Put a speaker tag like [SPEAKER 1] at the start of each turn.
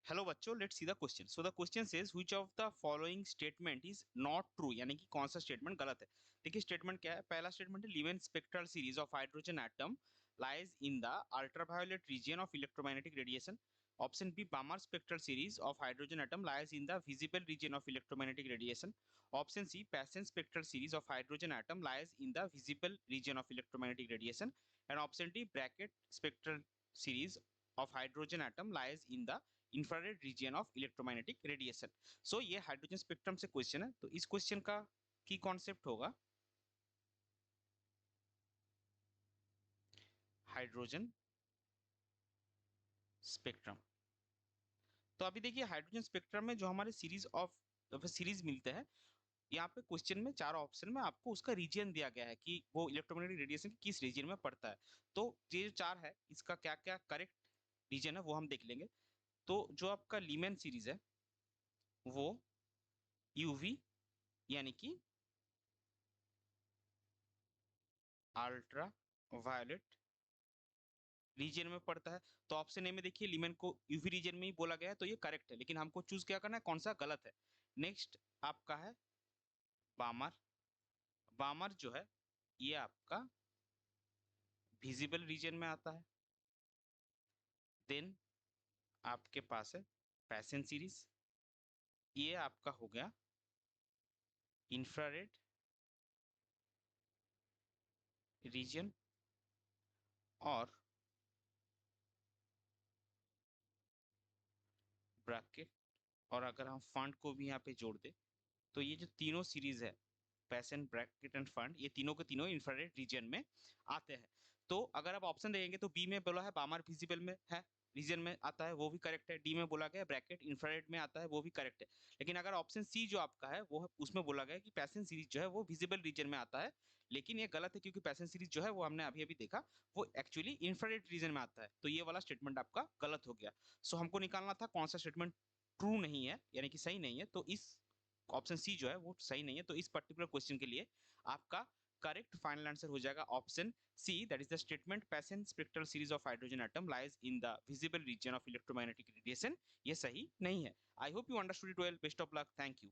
[SPEAKER 1] Hello बच्चों, let's see the question. So the question says which of the following statement is not true, यानी कि कौन सा statement गलत है। देखिए स्टेटमेंट क्या है। पहला स्टेटमेंट है Lyman spectral series of hydrogen atom lies in the ultraviolet region of electromagnetic radiation. Option B Balmer spectral series of hydrogen atom lies in the visible region of electromagnetic radiation. Option C Paschen spectral series of hydrogen atom lies in the visible region of electromagnetic radiation. And option D Brackett spectral series of hydrogen atom lies in the infrared region of electromagnetic radiation. So ये hydrogen spectrum से question है, तो इस question का की concept होगा hydrogen spectrum. तो अभी देखिए हाइड्रोजन स्पेक्ट्रम में जो हमारे सीरीज मिलते हैं, यहाँ पे क्वेश्चन में चार ऑप्शन में आपको उसका रीजन दिया गया है कि वो इलेक्ट्रोमैग्नेटिक रेडिएशन किस रीजन में पड़ता है। तो ये जो चार है इसका क्या क्या करेक्ट रीजन है वो हम देख लेंगे। तो जो आपका लीमेन सीरीज है वो यूवी यानी कि अल्ट्रा वायलेट रीजन में पड़ता है। तो ऑप्शन ए में देखिए लीमेन को यूवी रीजन में ही बोला गया है, तो ये करेक्ट है, लेकिन हमको चूज क्या करना है कौन सा गलत है। नेक्स्ट आपका है बामर। बामर जो है ये आपका विजिबल रीजन में आता है। देन आपके पास है पैसन सीरीज, ये आपका हो गया इंफ्रारेड रीजन। और ब्रैकेट, और अगर हम फंड को भी यहाँ पे जोड़ दे तो ये जो तीनों सीरीज है पैसन ब्रैकेट एंड फंड, ये तीनों के तीनों इंफ्रारेड रीजन में आते हैं। तो अगर आप ऑप्शन देंगे तो बी में बोला है बामर विजिबल में है रीजन में आता है, वो भी करेक्ट है। डी में बोला गया ब्रैकेट इंफ्रारेड में आता है, वो भी करेक्ट है। लेकिन अगर ऑप्शन सी जो आपका है वो उसमें बोला गया है कि पैसन सीरीज जो है वो विजिबल रीजन में आता है, लेकिन ये गलत है क्योंकि पैसन सीरीज जो है वो हमने अभी अभी देखा वो एक्चुअली इंफ्रारेड रीजन में आता है। तो ये वाला स्टेटमेंट आपका गलत हो गया। सो हमको निकालना था कौन सा स्टेटमेंट ट्रू नहीं है यानी कि सही नहीं है। तो इस ऑप्शन सी जो है वो सही नहीं है। तो इस पर्टिकुलर क्वेश्चन के लिए आपका करेक्ट फाइनल आंसर हो जाएगा option C, that is the statement Paschen spectral series of hydrogen atom lies in the visible region of electromagnetic radiation. ये सही नहीं है। I hope you understood it well. Best of luck. Thank you.